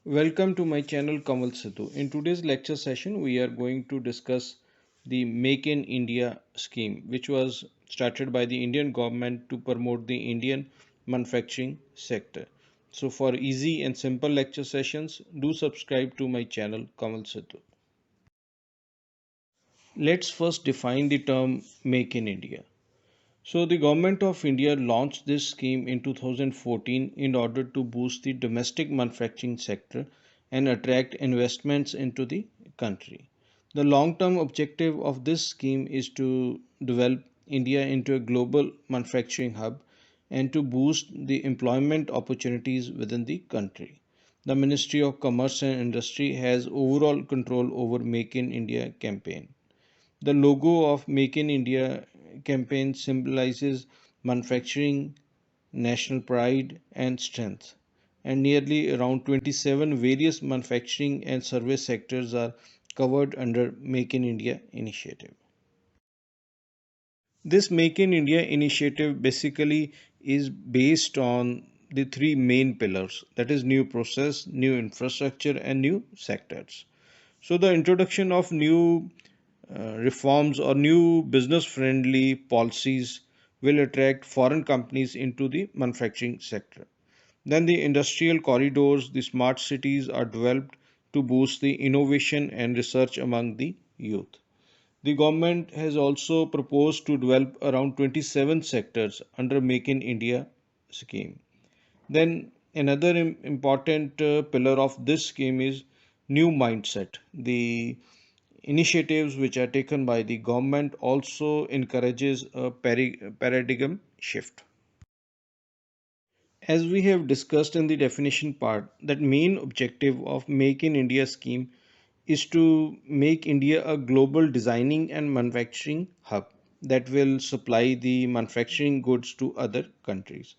Welcome to my channel Kamal Sidhu. In today's lecture session, we are going to discuss the Make in India scheme, which was started by the Indian government to promote the Indian manufacturing sector. So, for easy and simple lecture sessions, do subscribe to my channel Kamal Sidhu. Let's first define the term Make in India. So, the government of India launched this scheme in 2014 in order to boost the domestic manufacturing sector and attract investments into the country. The long term objective of this scheme is to develop India into a global manufacturing hub and to boost the employment opportunities within the country. The Ministry of Commerce and Industry has overall control over Make in India campaign. The logo of Make in India campaign symbolizes manufacturing, national pride, and strength. And nearly around 27 various manufacturing and service sectors are covered under Make in India initiative. This Make in India initiative basically is based on the three main pillars, that is, new process, new infrastructure, and new sectors. So, the introduction of new reforms or new business friendly policies will attract foreign companies into the manufacturing sector. Then, the industrial corridors, the smart cities are developed to boost the innovation and research among the youth. The government has also proposed to develop around 27 sectors under Make in India scheme. Then another important pillar of this scheme is new mindset. The initiatives which are taken by the government also encourages a paradigm shift. As we have discussed in the definition part, that main objective of Make in India scheme is to make India a global designing and manufacturing hub that will supply the manufacturing goods to other countries.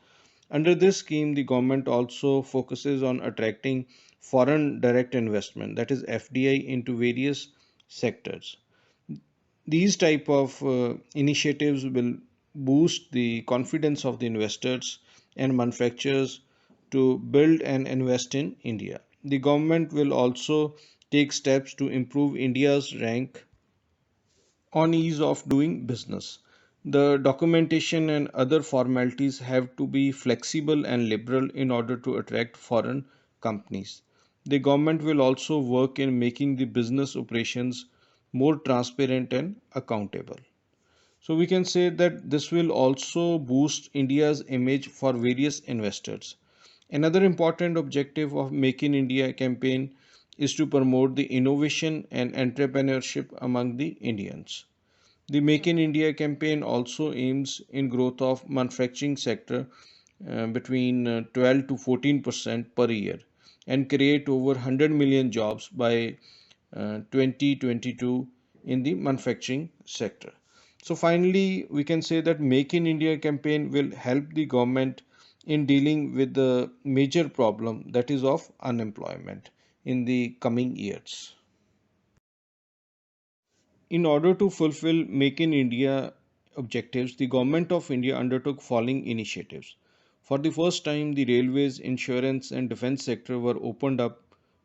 Under this scheme, the government also focuses on attracting foreign direct investment, that is FDI, into various sectors. These type of initiatives will boost the confidence of the investors and manufacturers to build and invest in India. The government will also take steps to improve India's rank on ease of doing business. The documentation and other formalities have to be flexible and liberal in order to attract foreign companies. The government will also work in making the business operations more transparent and accountable. So we can say that this will also boost India's image for various investors. Another important objective of Make in India campaign is to promote the innovation and entrepreneurship among the Indians. The Make in India campaign also aims in growth of manufacturing sector between 12 to 14% per year and create over 100 million jobs by 2022 in the manufacturing sector. So finally, we can say that Make in India campaign will help the government in dealing with the major problem, that is of unemployment, in the coming years. In order to fulfill Make in India objectives, the Government of India undertook following initiatives. For the first time, the railways, insurance, and defense sector were opened up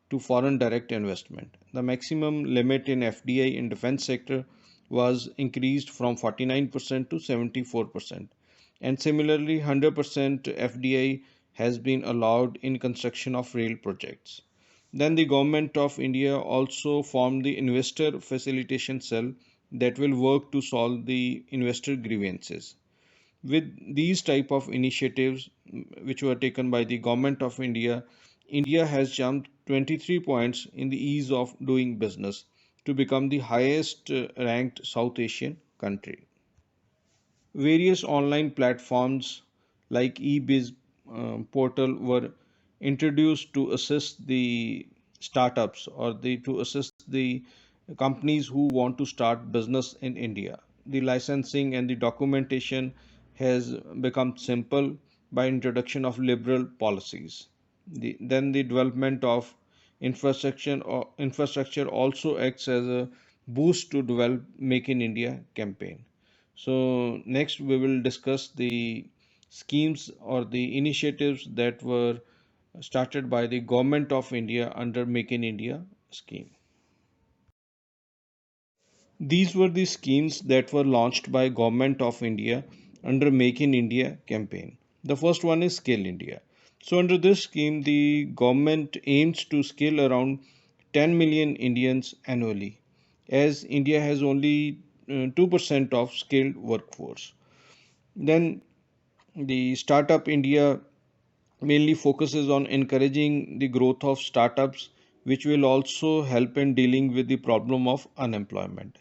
to foreign direct investment. The maximum limit in FDI in defense sector was increased from 49% to 74%. And similarly, 100% FDI has been allowed in construction of rail projects. Then the government of India also formed the investor facilitation cell that will work to solve the investor grievances. With these type of initiatives which were taken by the government of India, India has jumped 23 points in the ease of doing business to become the highest ranked South Asian country. Various online platforms like eBiz portal were introduced to assist the startups or to assist the companies who want to start business in India. The licensing and the documentation has become simple by introduction of liberal policies. Then the development of infrastructure also acts as a boost to develop Make in India campaign. So, next we will discuss the schemes or the initiatives that were started by the Government of India under Make in India scheme. These were the schemes that were launched by Government of India under Make in India campaign. The first one is Skill India. So under this scheme, the government aims to skill around 10 million Indians annually, as India has only 2% of skilled workforce. Then the Startup India mainly focuses on encouraging the growth of startups, which will also help in dealing with the problem of unemployment.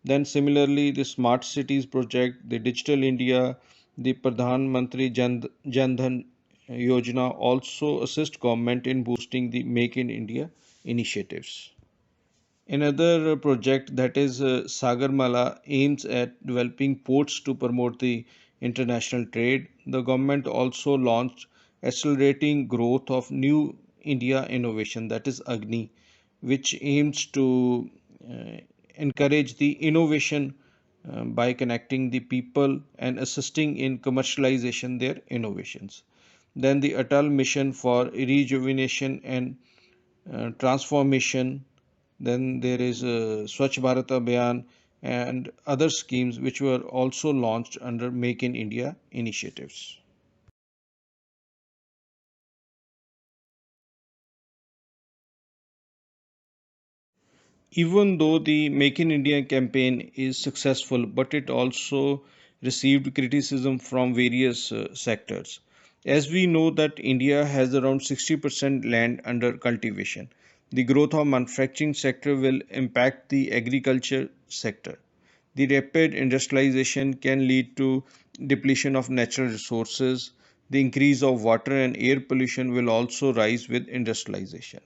Then, similarly, the Smart Cities project, the Digital India, the Pradhan Mantri Jan Dhan Yojana also assist government in boosting the Make in India initiatives. Another project, that is Sagarmala, aims at developing ports to promote the international trade. The government also launched accelerating growth of New India Innovation, that is Agni, which aims to uh, encourage the innovation by connecting the people and assisting in commercialization their innovations. Then the Atal Mission for Rejuvenation and Transformation. Then there is Swachh Bharat Abhiyan and other schemes which were also launched under Make in India initiatives. Even though the Make in India campaign is successful, but it also received criticism from various sectors. As we know that India has around 60% land under cultivation. The growth of manufacturing sector will impact the agriculture sector. The rapid industrialization can lead to depletion of natural resources. The increase of water and air pollution will also rise with industrialization.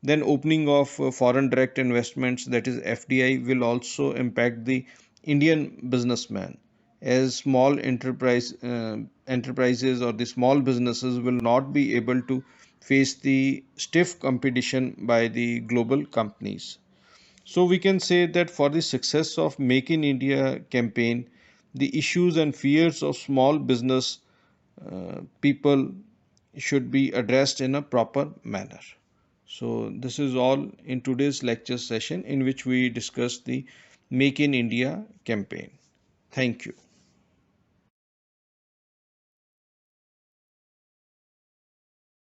Then opening of foreign direct investments, that is FDI, will also impact the Indian businessman, as enterprises or the small businesses will not be able to face the stiff competition by the global companies. So we can say that for the success of Make in India campaign, the issues and fears of small business people should be addressed in a proper manner. So this is all in today's lecture session in which we discuss the Make in India campaign. Thank you.